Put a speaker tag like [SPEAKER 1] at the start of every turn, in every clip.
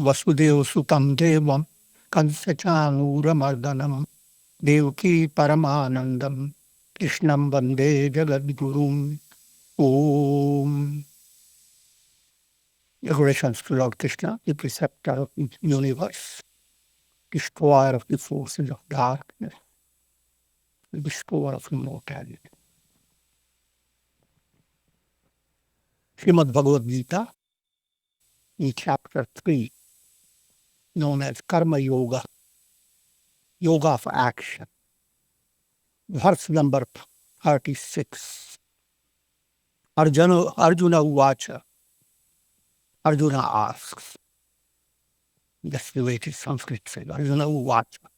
[SPEAKER 1] Vasudeva Sutam Devam Kansachanuramardanam Devaki Paramanandam Krishnam Vande Jagadgurum. Om. Adorations to Lord Krishna, the preceptor of the universe, destroyer of the forces of darkness, the bestower of immortality. Srimad Bhagavad Gita, in chapter 3, known as Karma Yoga, Yoga of Action, verse number 36. Arjuna Uvacha. Arjuna asks, that's the way it is Sanskrit says, Arjuna Uvacha.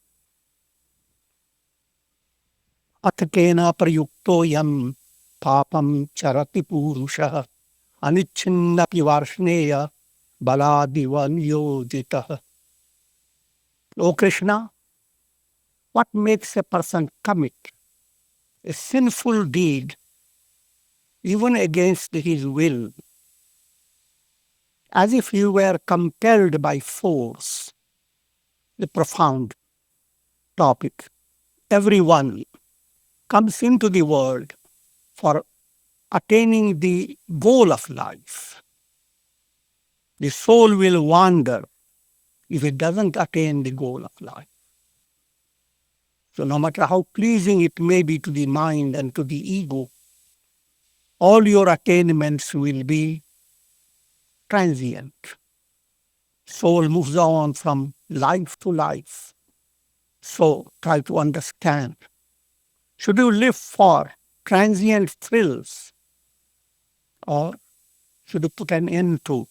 [SPEAKER 1] Atakena prayukto yam papam charati purusha anichinnapi varshneya baladiva niyodita. O Krishna, what makes a person commit a sinful deed even against his will, as if he were compelled by force? The profound topic. Everyone comes into the world for attaining the goal of life. The soul will wander if it doesn't attain the goal of life. So no matter how pleasing it may be to the mind and to the ego, all your attainments will be transient. Soul moves on from life to life. So try to understand. Should you live for transient thrills, or should you put an end to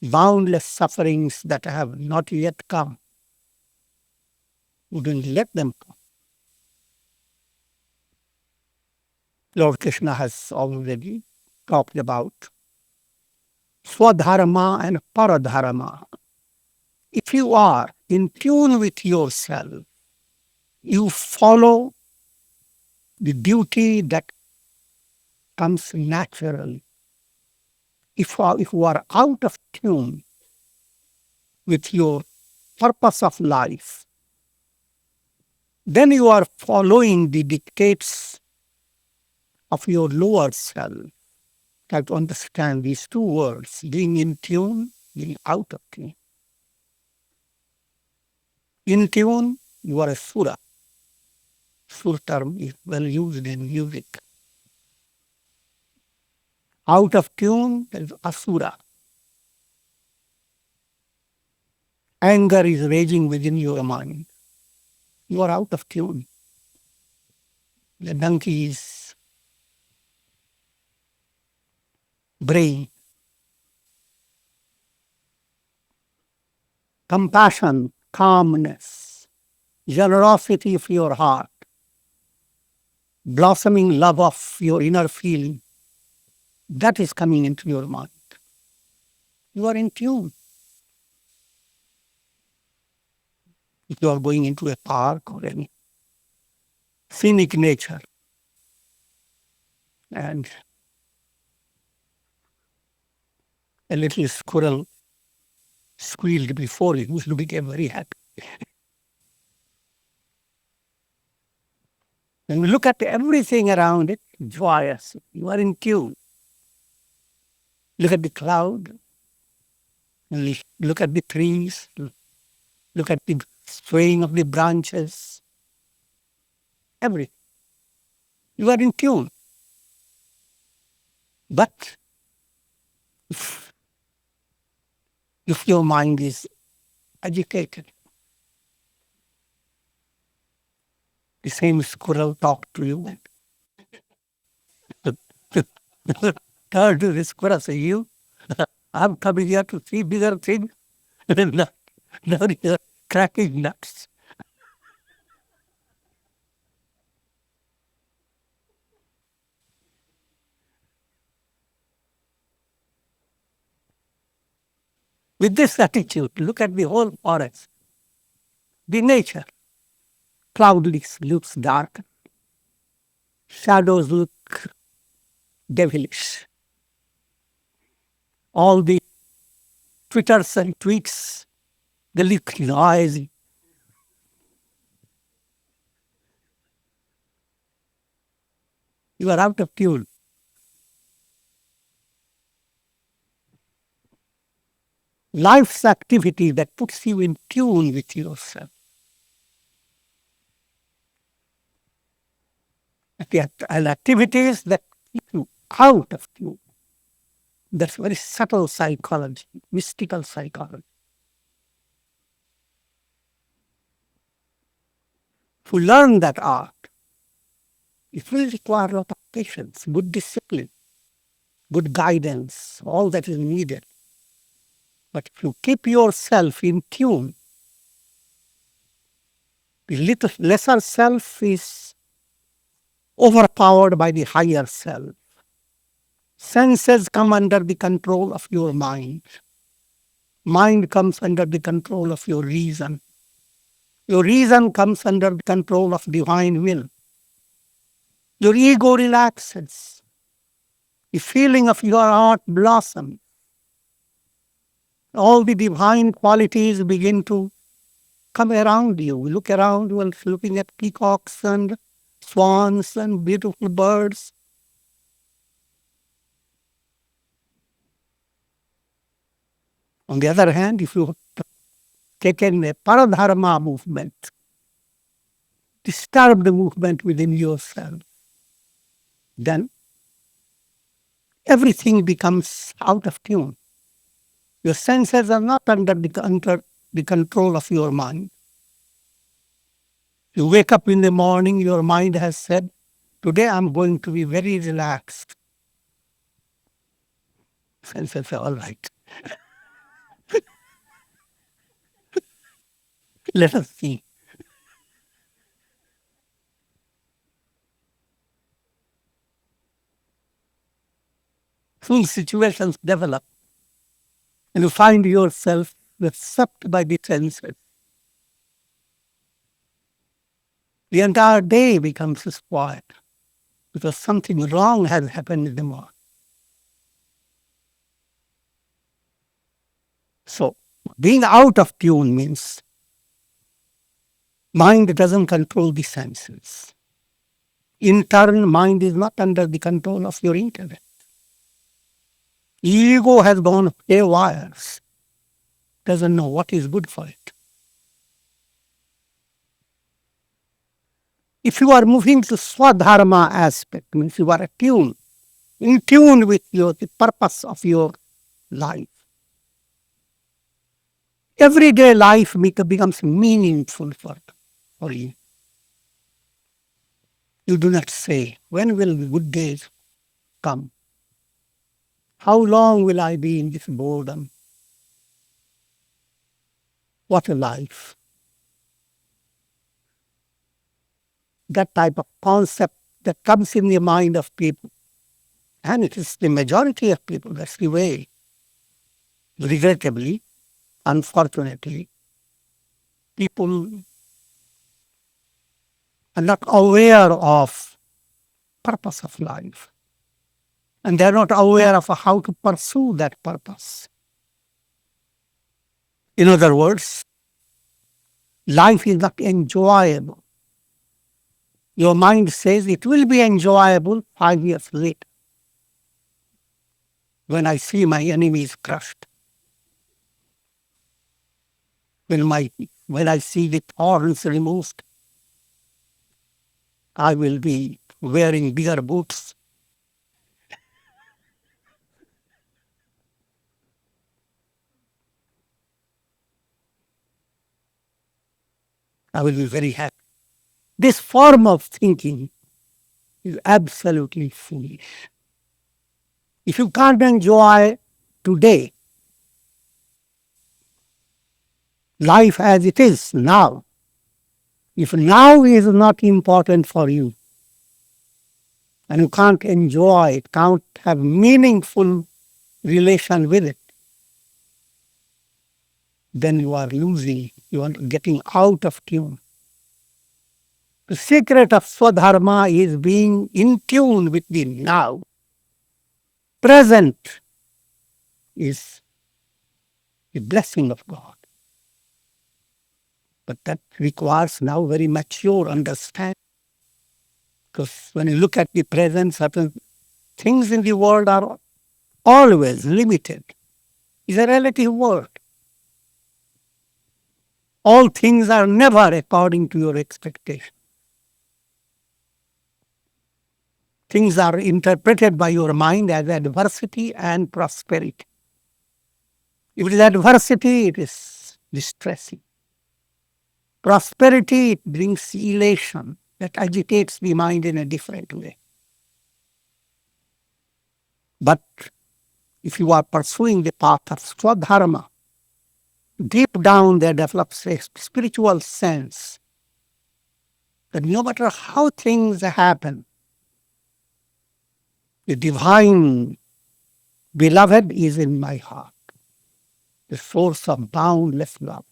[SPEAKER 1] boundless sufferings that have not yet come? Wouldn't let them come. Lord Krishna has already talked about Swadharma and Paradharma. If you are in tune with yourself, you follow the duty that comes naturally. If you are out of tune with your purpose of life, then you are following the dictates of your lower self. You have to understand these two words, being in tune, being out of tune. In tune, you are a sura. Sur term is well used in music. Out of tune is asura. Anger is raging within your mind. You are out of tune. The donkey's brain. Compassion, calmness, generosity of your heart, blossoming love of your inner feeling, that is coming into your mind. You are in tune. If you are going into a park or any scenic nature, and a little squirrel squealed before you, you became very happy. When you look at everything around it, joyous, you are in tune. Look at the cloud, look at the trees, look at the swaying of the branches, everything. You are in tune. But if your mind is agitated, the same squirrel talked to you. Turn to the squirrel, say, you, I'm coming here to see bigger things. Now you're cracking nuts. With this attitude, look at the whole forest, the nature. Cloudless looks dark. Shadows look devilish. All the twitters and tweets, the little noise. You are out of tune. Life's activity that puts you in tune with yourself. And activities that keep you out of tune. That's very subtle psychology, mystical psychology. To learn that art, it will require a lot of patience, good discipline, good guidance, all that is needed. But if you keep yourself in tune, the little lesser self is overpowered by the higher self. Senses come under the control of your mind. Mind comes under the control of your reason. Your reason comes under the control of divine will. Your ego relaxes. The feeling of your heart blossoms. All the divine qualities begin to come around you. Look around, you are looking at peacocks and swans and beautiful birds. On the other hand, if you take in a Paradharma movement, disturb the movement within yourself, then everything becomes out of tune. Your senses are not under the control of your mind. You wake up in the morning, your mind has said, today I'm going to be very relaxed. Senses say, all right. Let us see. Soon situations develop and you find yourself swept by the senses. The entire day becomes spoiled because something wrong has happened in the morning. So, being out of tune means mind doesn't control the senses. In turn, mind is not under the control of your intellect. Ego has gone haywire, doesn't know what is good for it. If you are moving to Swadharma aspect, means you are in tune with the purpose of your life. Everyday life becomes meaningful for you. You do not say, when will the good days come? How long will I be in this boredom? What a life. That type of concept that comes in the mind of people. And it is the majority of people, that's the way. Regrettably, unfortunately, people are not aware of purpose of life. And they are not aware of how to pursue that purpose. In other words, life is not enjoyable. Your mind says it will be enjoyable 5 years later when I see my enemies crushed. When I see the thorns removed, I will be wearing bigger boots. I will be very happy. This form of thinking is absolutely foolish. If you can't enjoy today, life as it is now, if now is not important for you, and you can't enjoy it, can't have meaningful relation with it, then you are losing, you are getting out of tune. The secret of Swadharma is being in tune with the now. Present is the blessing of God. But that requires now very mature understanding. Because when you look at the present, certain things in the world are always limited. It's a relative world. All things are never according to your expectation. Things are interpreted by your mind as adversity and prosperity. If it is adversity, it is distressing. Prosperity, it brings elation that agitates the mind in a different way. But if you are pursuing the path of Swadharma, deep down there develops a spiritual sense that no matter how things happen, the divine beloved is in my heart, the source of boundless love.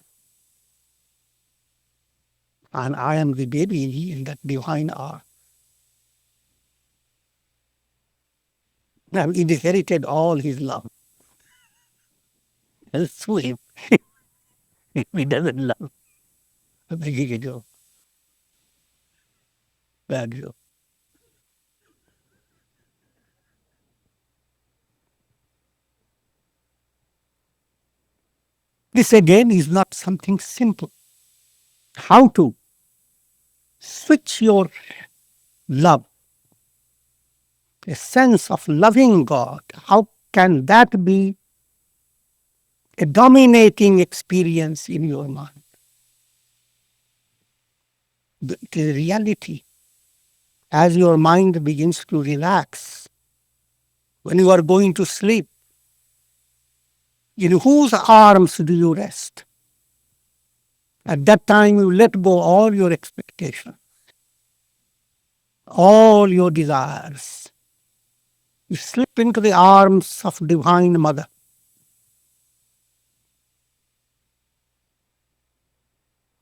[SPEAKER 1] And I am the baby in that divine art. I have inherited all his love. Else through him, if he doesn't love, I'm making a joke. Bad joke. This again is not something simple. How to switch your love, a sense of loving God, how can that be a dominating experience in your mind? It is reality. As your mind begins to relax, when you are going to sleep, in whose arms do you rest? At that time, you let go all your expectations, all your desires. You slip into the arms of Divine Mother.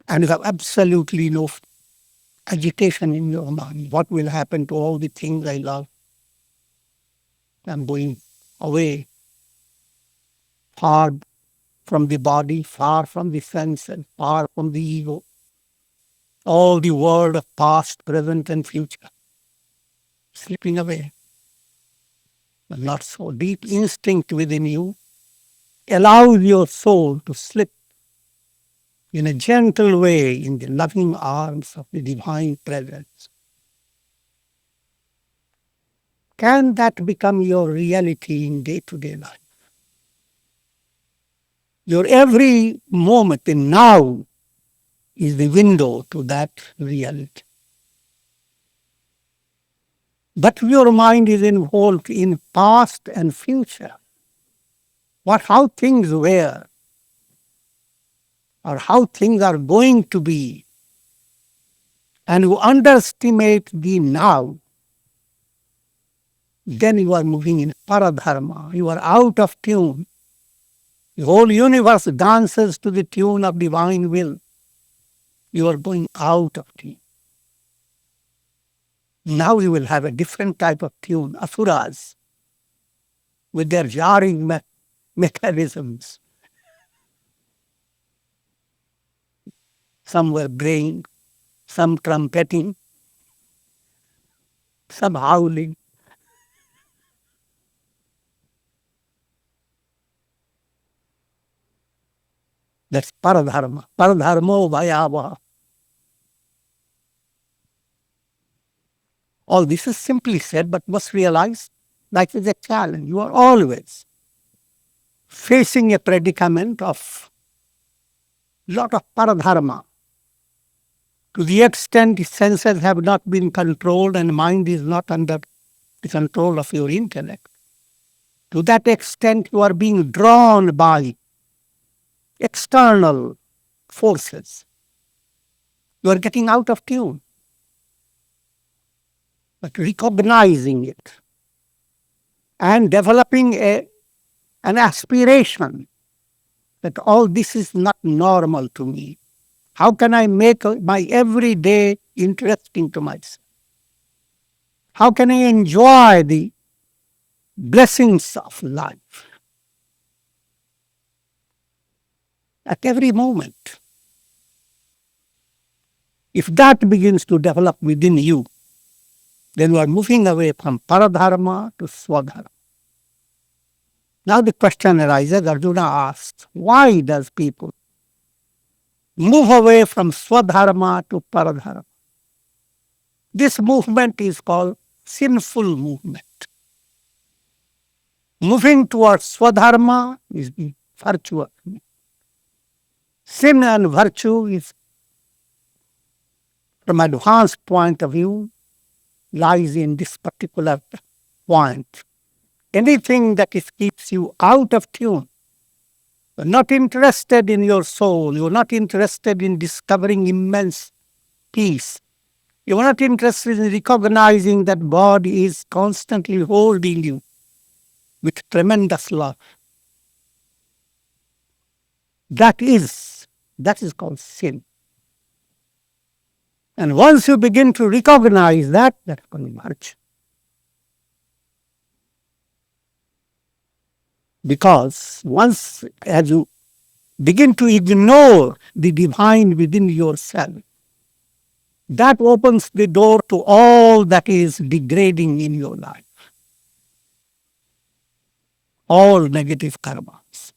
[SPEAKER 1] And you have absolutely no agitation in your mind. What will happen to all the things I love? I'm going away, far from the body, far from the senses, far from the ego. All the world of past, present, and future, slipping away. But not so. Deep instinct within you allows your soul to slip in a gentle way in the loving arms of the divine presence. Can that become your reality in day-to-day life? Your every moment in now is the window to that reality. But your mind is involved in past and future. How things were, or how things are going to be. And you underestimate the now, then you are moving in paradharma. You are out of tune. The whole universe dances to the tune of divine will. You are going out of tune. Now you will have a different type of tune, asuras, with their jarring mechanisms. Some were braying, some trumpeting, some howling. That's paradharma. Paradharmo vayavaha. All this is simply said, but must realize life is a challenge. You are always facing a predicament of lot of paradharma. To the extent the senses have not been controlled and mind is not under the control of your intellect, to that extent you are being drawn by external forces. You are getting out of tune. But recognizing it and developing an aspiration that all this is not normal to me. How can I make my everyday interesting to myself? How can I enjoy the blessings of life? at every moment. If that begins to develop within you, then you are moving away from Paradharma to Swadharma. Now the question arises, Arjuna asks, why does people move away from Swadharma to Paradharma? This movement is called sinful movement. Moving towards Swadharma is the virtuous. Sin and virtue is, from advanced point of view, lies in this particular point. Anything that keeps you out of tune, you're not interested in your soul, you're not interested in discovering immense peace, you're not interested in recognizing that God is constantly holding you with tremendous love. That is called sin. And once you begin to recognize that, that's called virtue. Because once as you begin to ignore the divine within yourself, that opens the door to all that is degrading in your life. All negative karmas.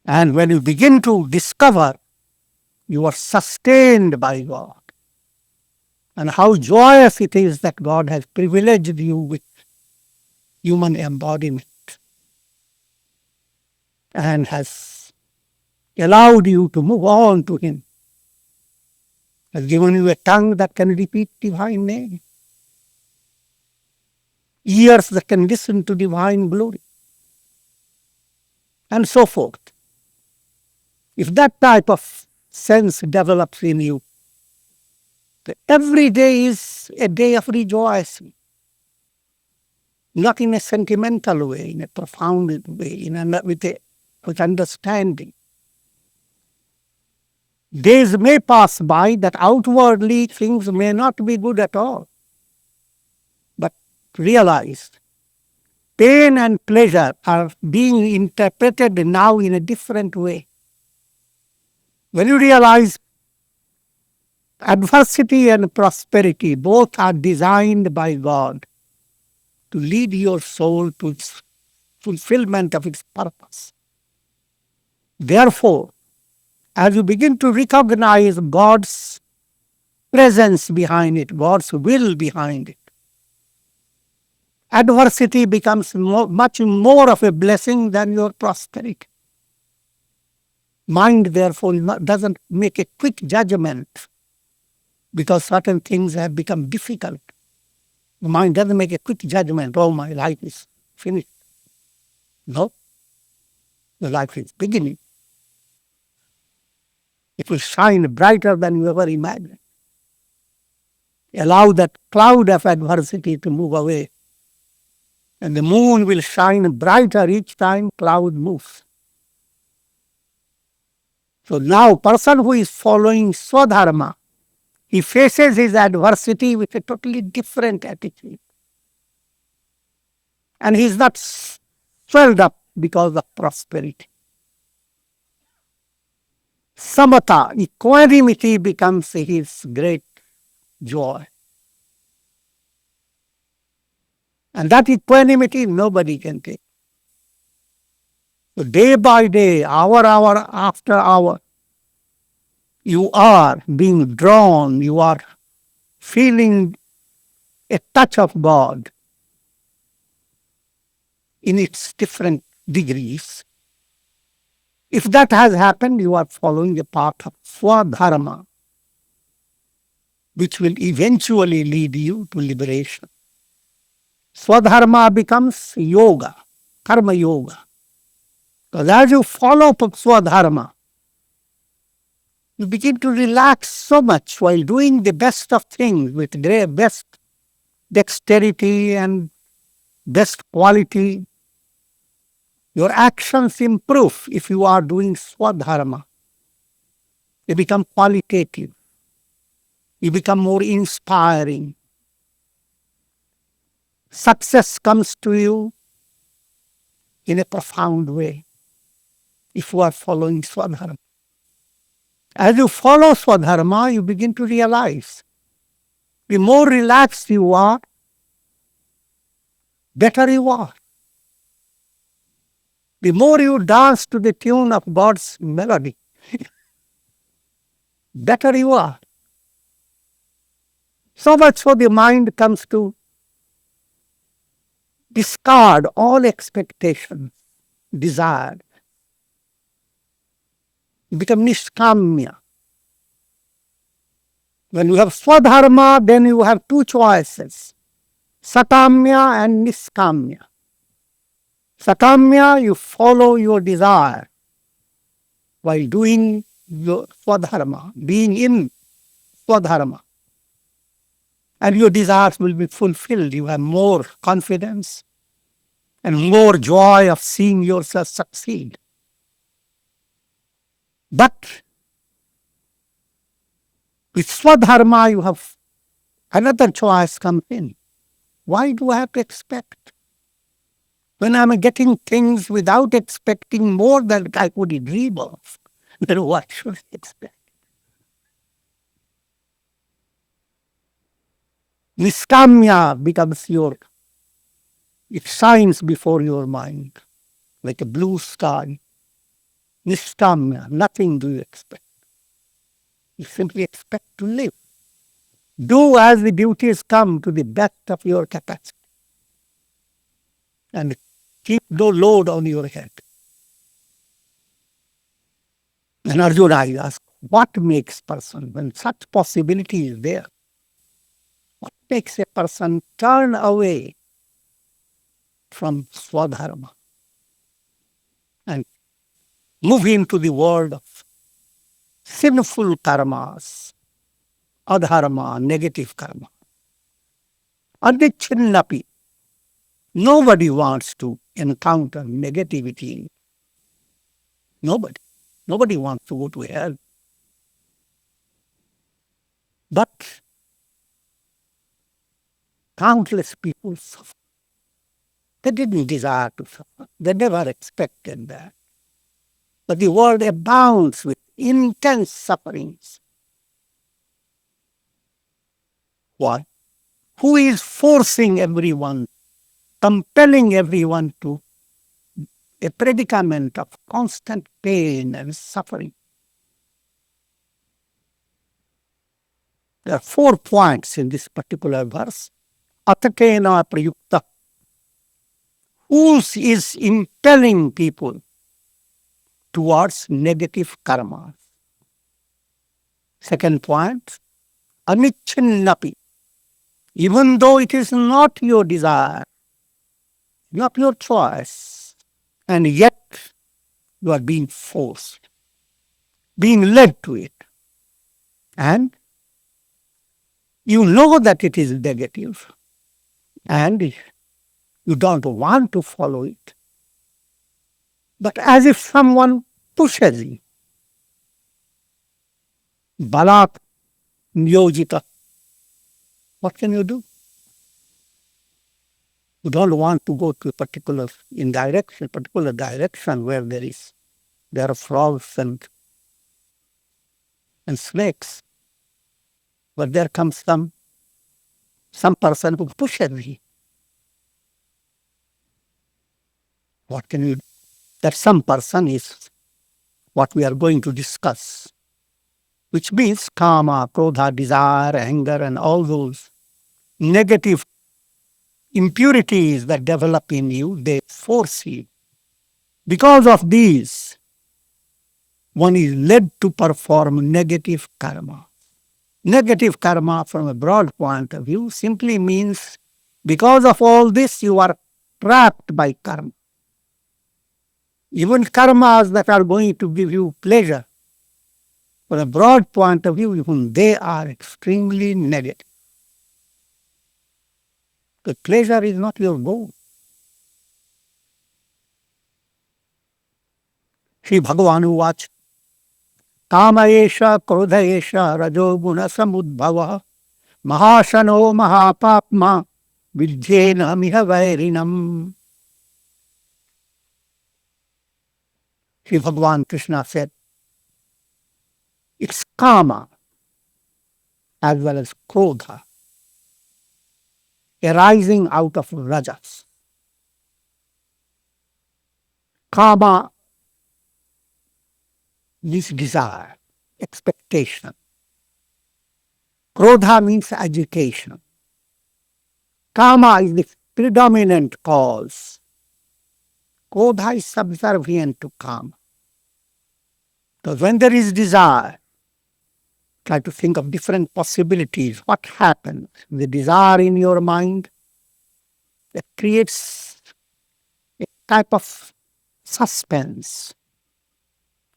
[SPEAKER 1] And when you begin to discover you are sustained by God, and how joyous it is that God has privileged you with human embodiment and has allowed you to move on to Him, has given you a tongue that can repeat divine name, ears that can listen to divine glory, and so forth. If that type of sense develops in you, every day is a day of rejoicing. Not in a sentimental way, in a profound way, with understanding. Days may pass by that outwardly things may not be good at all. But realize, pain and pleasure are being interpreted now in a different way. When you realize adversity and prosperity both are designed by God to lead your soul to its fulfillment of its purpose. Therefore, as you begin to recognize God's presence behind it, God's will behind it, adversity becomes much more of a blessing than your prosperity. Mind, therefore, doesn't make a quick judgment because certain things have become difficult. The mind doesn't make a quick judgment, oh, my life is finished. No, the life is beginning. It will shine brighter than you ever imagined. Allow that cloud of adversity to move away, and the moon will shine brighter each time cloud moves. So now, person who is following Swadharma, he faces his adversity with a totally different attitude. And he is not swelled up because of prosperity. Samatha, equanimity, becomes his great joy. And that equanimity nobody can take. So day by day, hour after hour, you are being drawn, you are feeling a touch of God in its different degrees. If that has happened, you are following the path of Swadharma, which will eventually lead you to liberation. Swadharma becomes yoga, karma yoga. Because as you follow Swadharma, you begin to relax so much while doing the best of things with best dexterity and best quality. Your actions improve if you are doing Swadharma. They become qualitative. You become more inspiring. Success comes to you in a profound way. if you are following Swadharma. As you follow Swadharma, you begin to realize the more relaxed you are, better you are. The more you dance to the tune of God's melody, better you are. So much so the mind comes to discard all expectations, desire. You become nishkamya. When you have Swadharma, then you have two choices, sakamya and niskamya. Sakamya, you follow your desire while doing your Swadharma, being in Swadharma. And your desires will be fulfilled. You have more confidence and more joy of seeing yourself succeed. But with Swadharma, you have another choice comes in. Why do I have to expect? When I'm getting things without expecting more than I could dream of, then what should I expect? Niskamya becomes it shines before your mind like a blue sky. Niskamya, nothing do you expect. You simply expect to live. Do as the duties come to the best of your capacity. And keep no load on your head. And Arjuna, I ask, what makes person, when such possibility is there, what makes a person turn away from Swadharma and move into the world of sinful karmas, adharma, negative karma? Adichinnapi. Nobody wants to encounter negativity. Nobody. Nobody wants to go to hell. But countless people suffer. They didn't desire to suffer. They never expected that. But the world abounds with intense sufferings. Why? Who is forcing everyone, compelling everyone to a predicament of constant pain and suffering? There are 4 points in this particular verse. Atakena prayukta. Who is impelling people towards negative karma? Second point, anichinnapi. Even though it is not your desire, not your choice, and yet you are being forced, being led to it. And you know that it is negative, and you don't want to follow it. But as if someone pushes you, balat niyojita, what can you do? You don't want to go to a particular direction where there are frogs and snakes. But there comes some person who pushes you. What can you do? That some person is what we are going to discuss, which means kama, krodha, desire, anger, and all those negative impurities that develop in you, they force you. Because of these, one is led to perform negative karma. Negative karma, from a broad point of view, simply means because of all this, you are trapped by karma. Even karmas that are going to give you pleasure, from a broad point of view, even they are extremely negative. The pleasure is not your goal. Shri Bhagavan uvacha, kama esha krodha esha rajo guna samudbhava mahashano mahapapma vidyena miha vairinam. Sri Bhagavan Krishna said, it's karma as well as Krodha arising out of rajas. Karma means desire, expectation. Krodha means agitation. Karma is the predominant cause. Krodha is subservient to karma. Because when there is desire, try to think of different possibilities. What happens? The desire in your mind that creates a type of suspense.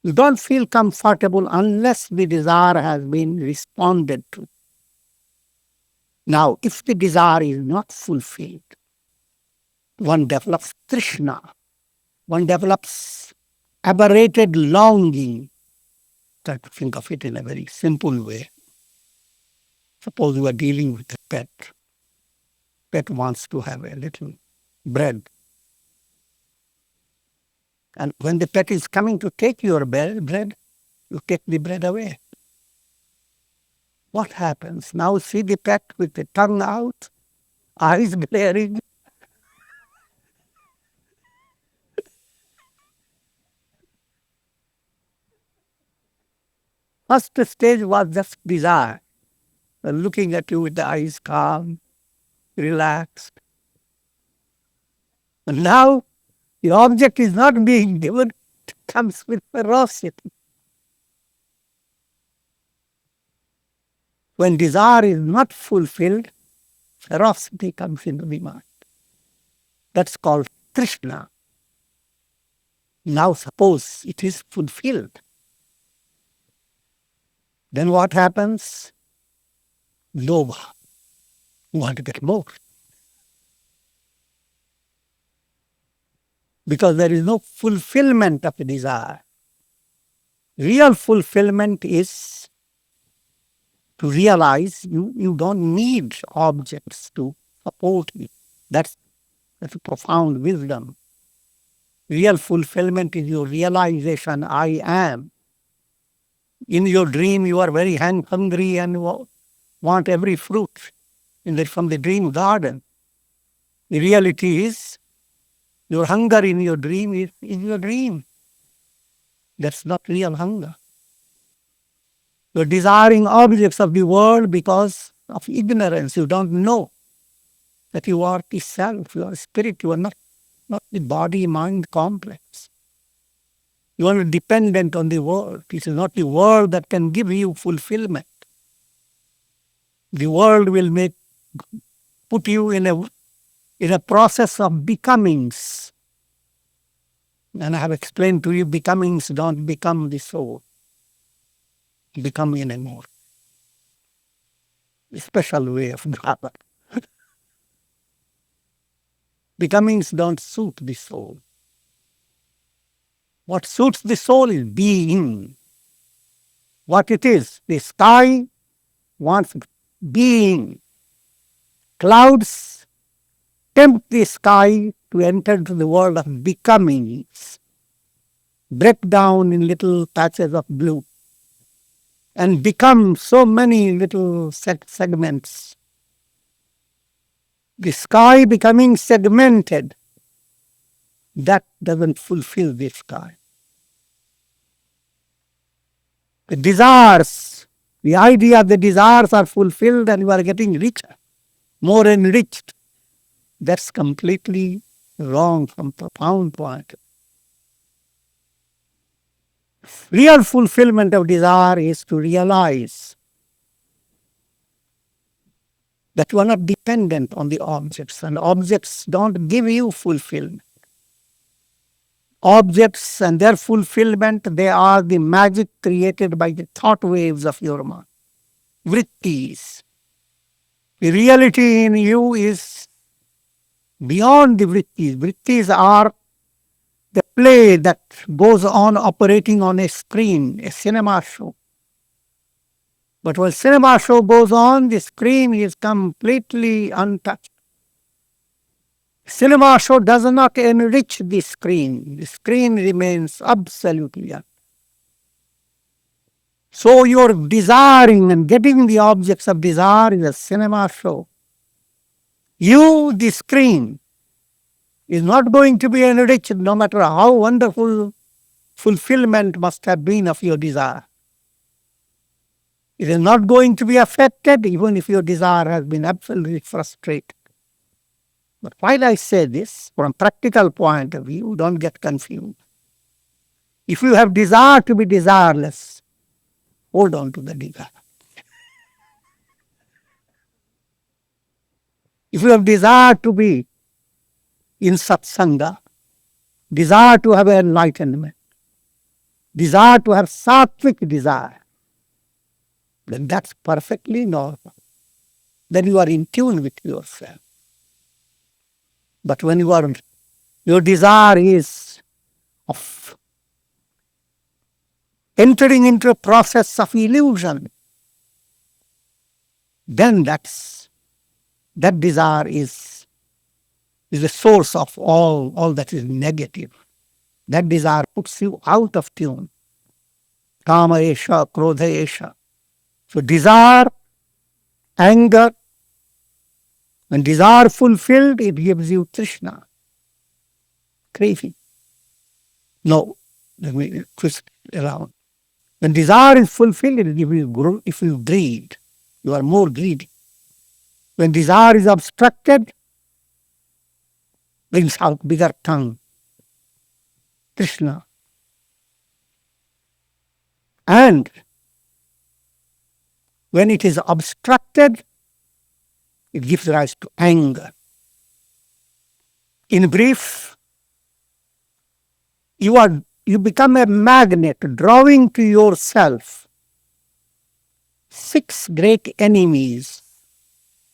[SPEAKER 1] You don't feel comfortable unless the desire has been responded to. Now, if the desire is not fulfilled, one develops trishna, one develops aberrated longing. Try to think of it in a very simple way. Suppose you are dealing with a pet. Pet wants to have a little bread. And when the pet is coming to take your bread, you take the bread away. What happens? Now see the pet with the tongue out, eyes glaring. First stage was just desire, looking at you with the eyes calm, relaxed. And now the object is not being given, it comes with ferocity. When desire is not fulfilled, ferocity comes into the mind. That's called trishna. Now suppose it is fulfilled. Then what happens? Lobha. You want to get more. Because there is no fulfillment of a desire. Real fulfillment is to realize you don't need objects to support you. That's a profound wisdom. Real fulfillment is your realization, I am. In your dream, you are very hungry and want every fruit from the dream garden. The reality is, your hunger in your dream is your dream. That's not real hunger. You're desiring objects of the world because of ignorance. You don't know that you are the self, you are spirit, you are not the body-mind complex. You are dependent on the world. It is not the world that can give you fulfillment. The world will put you in a process of becomings. And I have explained to you, becomings don't become the soul. Become anymore. A special way of grammar. Becomings don't suit the soul. What suits the soul is being. What it is. The sky wants being. Clouds tempt the sky to enter into the world of becomings. Break down in little patches of blue. And become so many little segments. The sky becoming segmented, that doesn't fulfill the sky. The desires, the idea of the desires are fulfilled and you are getting richer, more enriched. That's completely wrong from profound point. Real fulfillment of desire is to realize that you are not dependent on the objects, and objects don't give you fulfillment. Objects and their fulfillment, they are the magic created by the thought waves of your mind. Vrittis. The reality in you is beyond the vrittis. Vrittis are the play that goes on operating on a screen, a cinema show. But when cinema show goes on, the screen is completely untouched. Cinema show does not enrich the screen. The screen remains absolutely empty. So your desiring and getting the objects of desire is a cinema show. You, the screen, is not going to be enriched no matter how wonderful fulfillment must have been of your desire. It is not going to be affected even if your desire has been absolutely frustrated. But while I say this, from practical point of view, don't get confused. If you have desire to be desireless, hold on to the desire. If you have desire to be in satsanga, desire to have enlightenment, desire to have sattvic desire, then that's perfectly normal. Then you are in tune with yourself. But when your desire is of entering into a process of illusion, then that desire is the source of all that is negative. That desire puts you out of tune. Kama esha, Krodha esha. So desire, anger, when desire fulfilled, it gives you Trishna, craving. No, let me twist it around. When desire is fulfilled, it gives you greed. You are more greedy. When desire is obstructed, brings out bigger tongue, Krishna. And when it is obstructed, it gives rise to anger. In brief, you become a magnet, drawing to yourself 6 great enemies.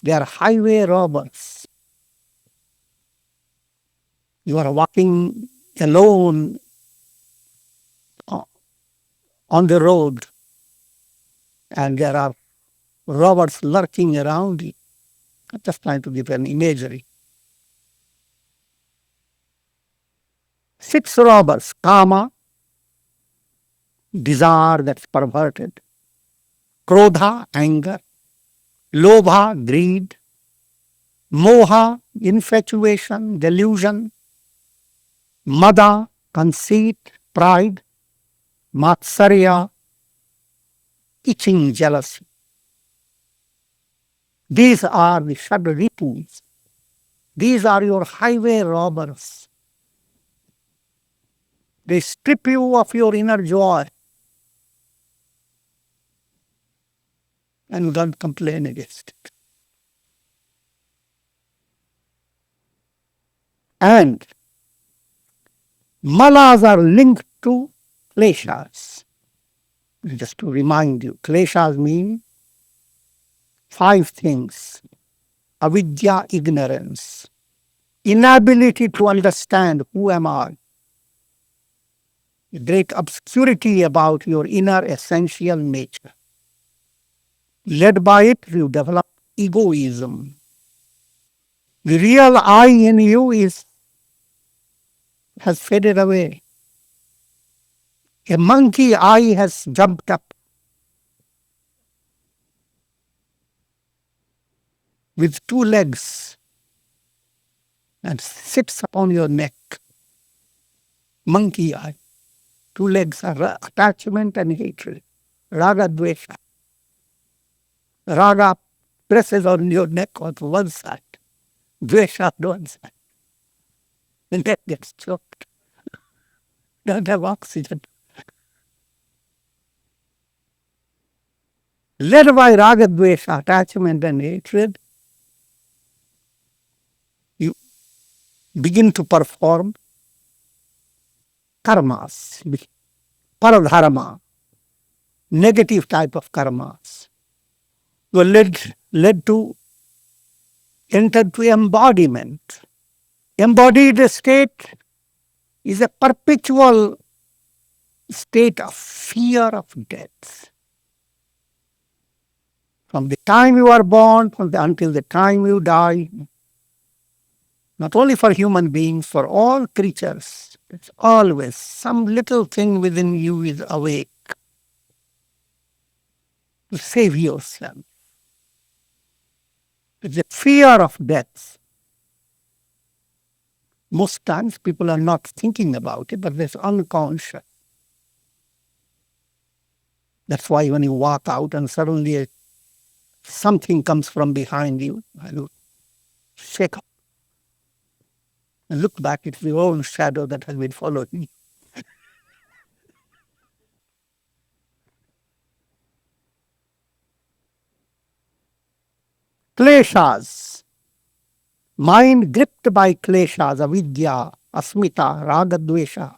[SPEAKER 1] They are highway robbers. You are walking alone on the road, and there are robbers lurking around you. I'm just trying to give an imagery. 6 robbers: kama, desire that's perverted; krodha, anger; lobha, greed; moha, infatuation, delusion; mada, conceit, pride; matsarya, itching, jealousy. These are the Shad-ripus. These are your highway robbers. They strip you of your inner joy. And you don't complain against it. And malas are linked to kleshas. Just to remind you, kleshas mean 5 things. Avidya, ignorance. Inability to understand who am I. A great obscurity about your inner essential nature. Led by it, you develop egoism. The real I in you has faded away. A monkey I has jumped up with 2 legs and sits upon your neck. Monkey I. 2 legs are attachment and hatred. Raga, dvesha. Raga presses on your neck on one side. Dvesha on one side. And that gets choked. Don't have oxygen. Led by raga, dvesha, attachment and hatred, you begin to perform karmas, paradharma, negative type of karmas. You are led to enter to embodiment. Embodied state is a perpetual state of fear of death. From the time you are born until the time you die, Not only for human beings, for all creatures. It's always some little thing within you is awake to save yourself. It's the fear of death. Most times people are not thinking about it, but it's unconscious. That's why when you walk out and suddenly something comes from behind you, and you shake up and look back, it's your own shadow that has been following you. Kleshas, mind gripped by kleshas, avidya, asmita, ragadvesha,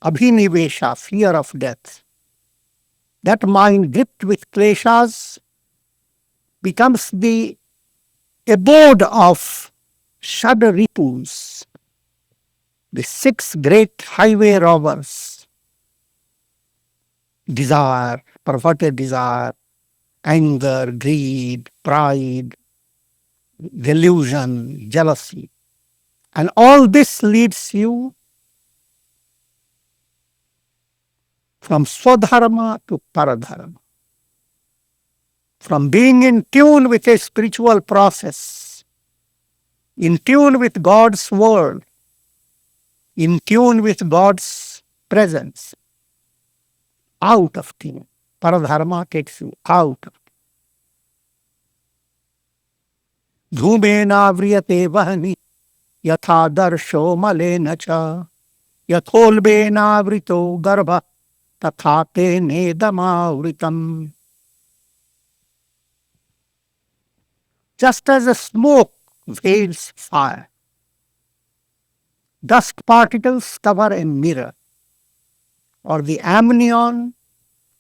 [SPEAKER 1] abhinivesha, fear of death. That mind gripped with kleshas becomes the abode of Shad-ripus, the six great highway robbers: desire, perverted desire, anger, greed, pride, delusion, jealousy. And all this leads you from Swadharma to Paradharma, from being in tune with a spiritual process, in tune with God's word, in tune with God's presence, out of tune. Paradharma takes you out. Dhumena vriyate vahani yatha darsho malena cha yatholbena vrito garbha tatha te nedamavritam. Just as the smoke veils fire, dust particles cover a mirror, or the amnion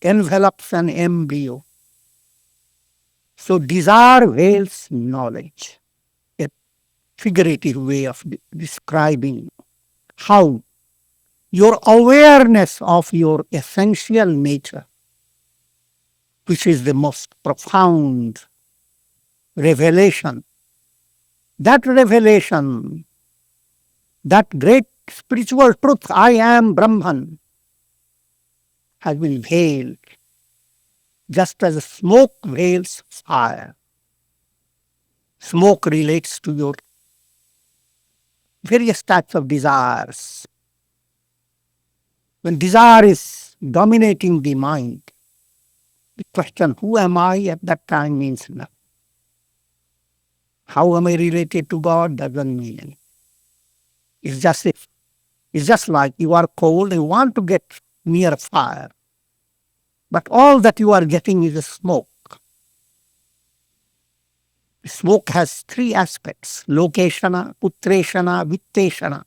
[SPEAKER 1] envelops an embryo. So desire veils knowledge, a figurative way of describing how your awareness of your essential nature, which is the most profound revelation, that revelation, that great spiritual truth, I am Brahman, has been veiled, just as smoke veils fire. Smoke relates to your various types of desires. When desire is dominating the mind, the question, who am I at that time, means nothing. How am I related to God doesn't mean anything. It's just like you are cold, you want to get near fire, but all that you are getting is a smoke. Smoke has three aspects: lokeshana, putreshana, vitteshana.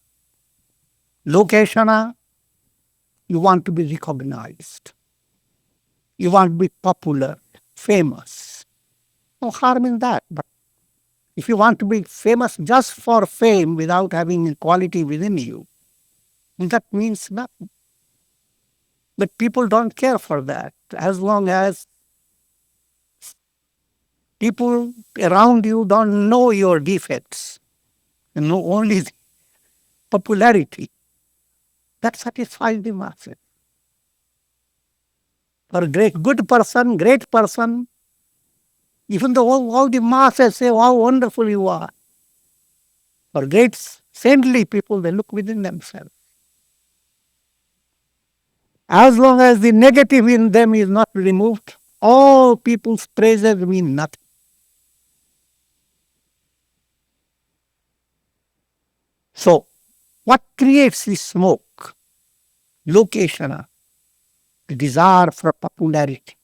[SPEAKER 1] Lokeshana, you want to be recognized. You want to be popular, famous. No harm in that. But if you want to be famous just for fame without having a quality within you, that means nothing. But people don't care for that. As long as people around you don't know your defects and know only the popularity, that satisfies the masses. For a great person, even though all the masses say how wonderful you are, for great saintly people, they look within themselves. As long as the negative in them is not removed, all people's praises mean nothing. So, what creates this smoke? Lokeshana, the desire for popularity.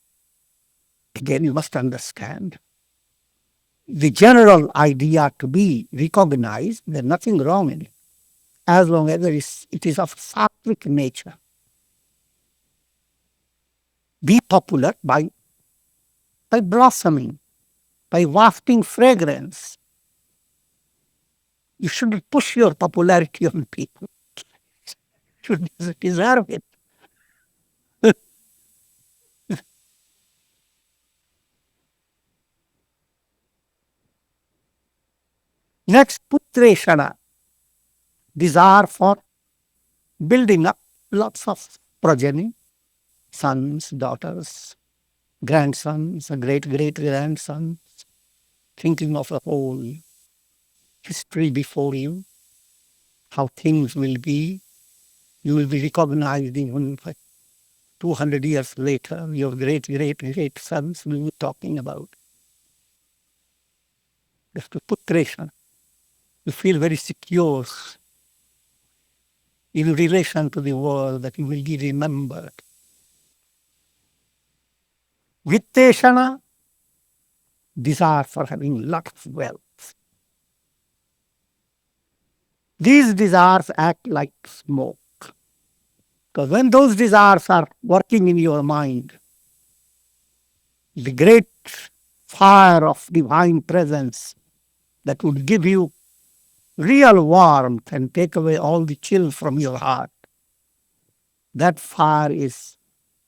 [SPEAKER 1] Again, you must understand the general idea to be recognized, there's nothing wrong in it, as long as it is of sattvic nature. Be popular by blossoming, by wafting fragrance. You shouldn't push your popularity on people. You should deserve it. Next, putreshana, desire for building up lots of progeny, sons, daughters, grandsons, great-great-grandsons, thinking of a whole history before you, how things will be. You will be recognized even 200 years later. Your great-great-great-sons will be talking about. That's the putration. You feel very secure in relation to the world, that you will be remembered. Vitteshana, desire for having lots of wealth. These desires act like smoke. Because when those desires are working in your mind, the great fire of divine presence that would give you real warmth and take away all the chill from your heart, that fire is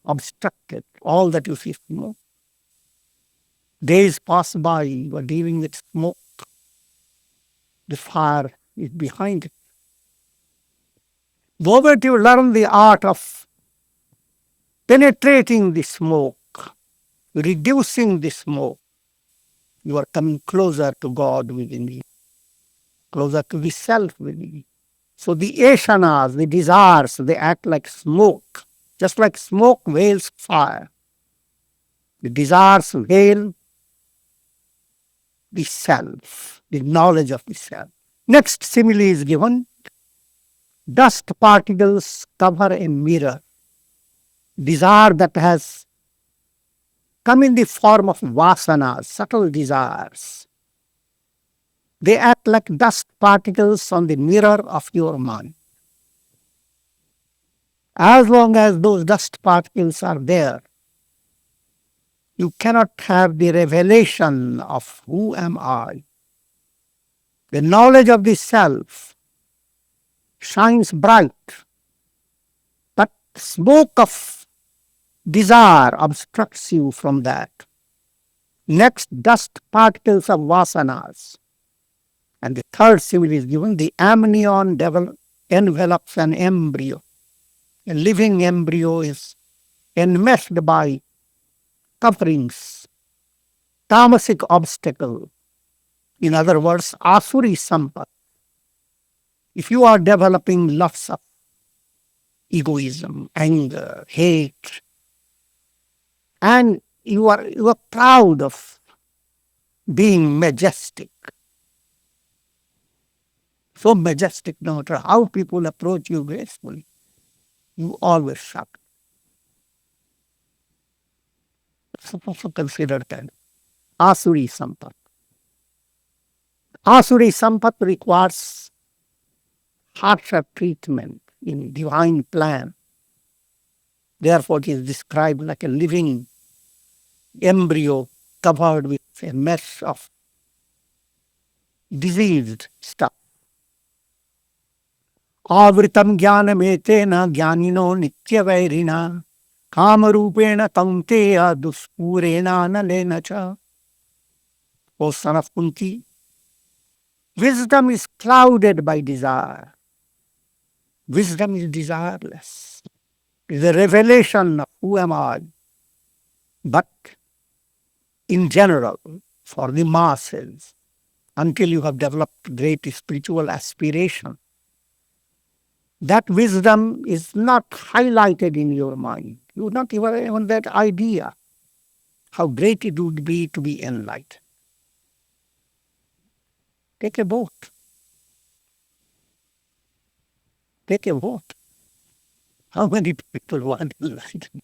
[SPEAKER 1] obstructed. All that you see smoke. Days pass by, you are dealing with smoke. The fire is behind it. The moment you learn the art of penetrating the smoke, reducing the smoke, you are coming closer to God within you, closer to the self within you. So the eshanas, the desires, they act like smoke, just like smoke veils fire. The desires veil the self, the knowledge of the self. Next simile is given. Dust particles cover a mirror. Desire that has come in the form of vasanas, subtle desires. They act like dust particles on the mirror of your mind. As long as those dust particles are there, you cannot have the revelation of who am I. The knowledge of the self shines bright, but smoke of desire obstructs you from that. Next, dust particles of vasanas. And the third simile is given. The amnion envelops an embryo. A living embryo is enmeshed by coverings, tamasic obstacle. In other words, asuri sampat. If you are developing lots of egoism, anger, hate, and you are proud of being majestic, so majestic, no matter how people approach you gracefully, you always shout. So also considered kind of asuri sampat. Asuri sampat requires harsher treatment in divine plan. Therefore, it is described like a living embryo covered with a mesh of diseased stuff. Avritam jnanametena jnanino nityavairina kamarupena taunteya duspurena nalena cha. O son of Kunti, wisdom is clouded by desire. Wisdom is desireless. It is a revelation of who am I. But in general, for the masses, until you have developed great spiritual aspiration, that wisdom is not highlighted in your mind. You not even that idea how great it would be to be enlightened. Take a vote. Take a vote. How many people want enlightenment?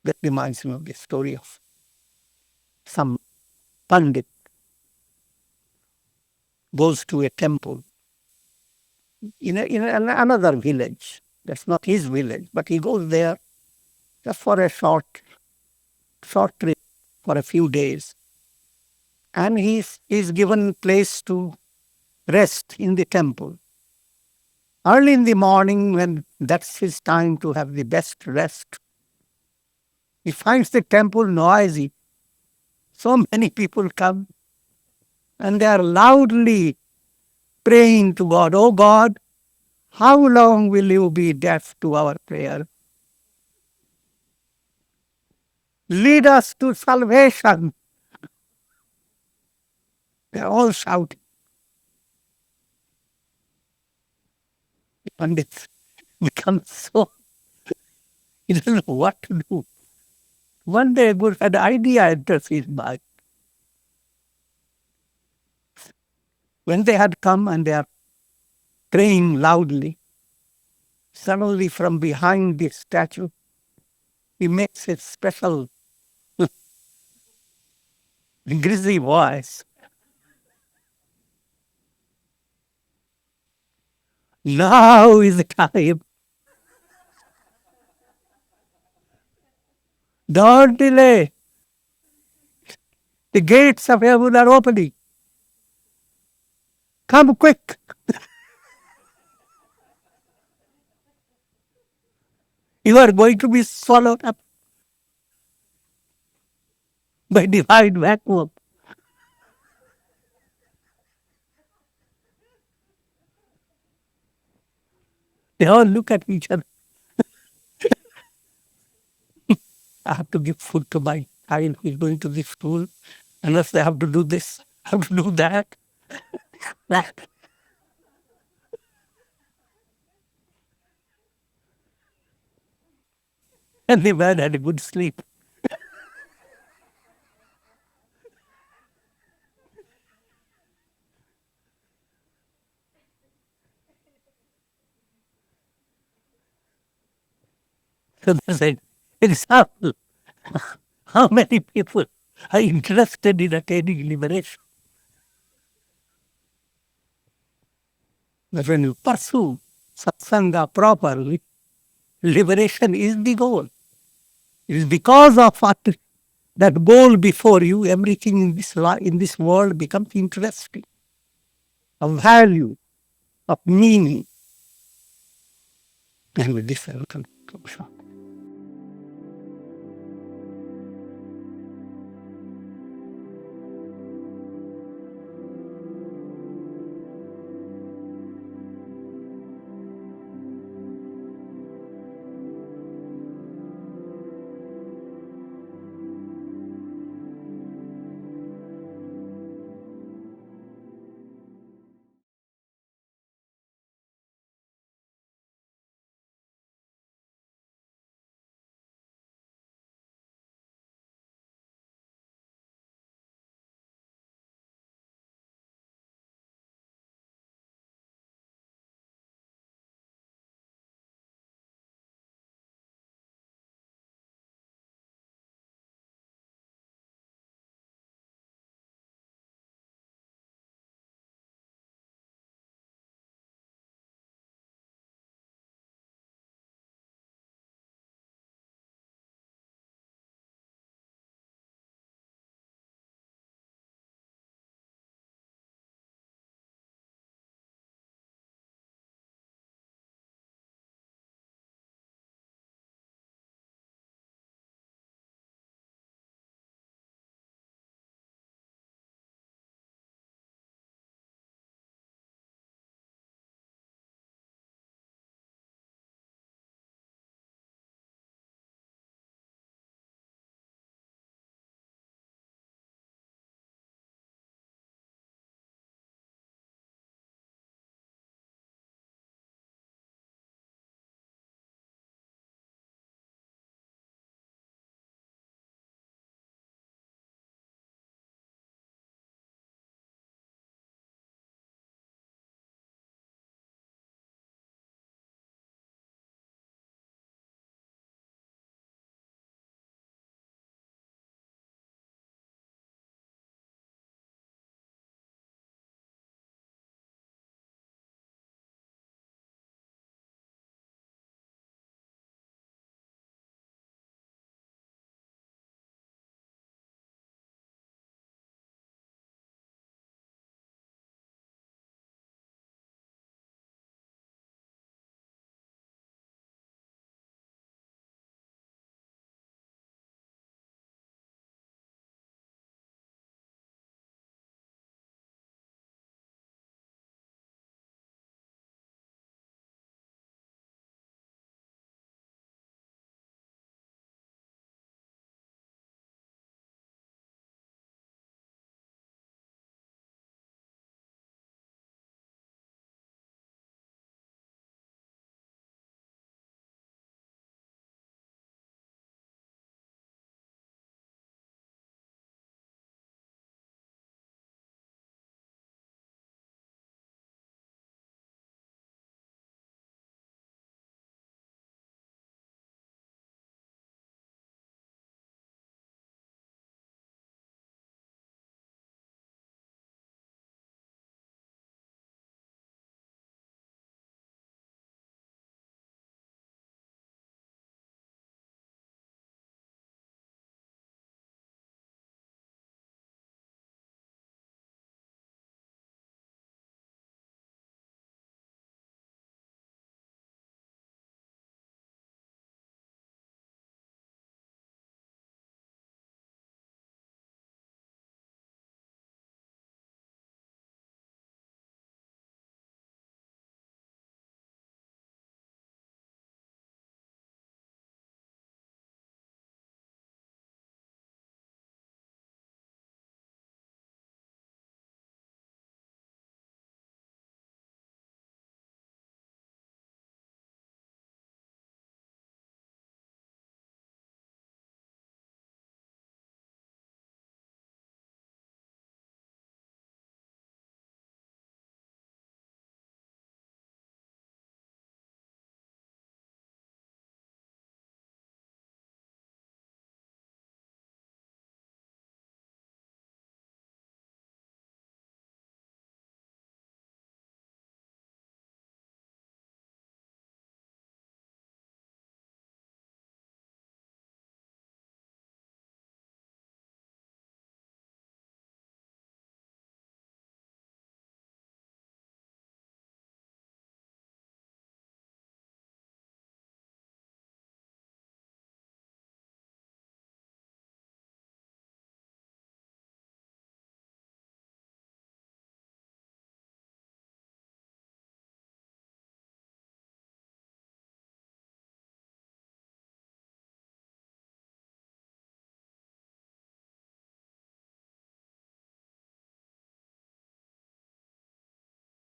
[SPEAKER 1] That reminds me of the story of some Pandit goes to a temple in another village. That's not his village, but he goes there just for a short trip for a few days. And he's given place to rest in the temple. Early in the morning, when that's his time to have the best rest, he finds the temple noisy. So many people come and they are loudly praying to God, "Oh God, how long will you be deaf to our prayer? Lead us to salvation." They are all shouting. The Pandit becomes so, he doesn't know what to do. One day an idea enters his mind. When they had come and they are praying loudly, suddenly from behind the statue, he makes a special grizzy voice. "Now is the time. Don't delay. The gates of heaven are opening. Come quick." You are going to be swallowed up by divine vacuum. They all look at each other. I have to give food to my child who is going to this school. Unless they have to do this, have to do that. That. And the man had a good sleep. So that's an example. How many people are interested in attaining liberation? But when you pursue satsanga properly, liberation is the goal. It is because of that goal before you, everything in this world becomes interesting, of value, of meaning. And with this, I will conclude.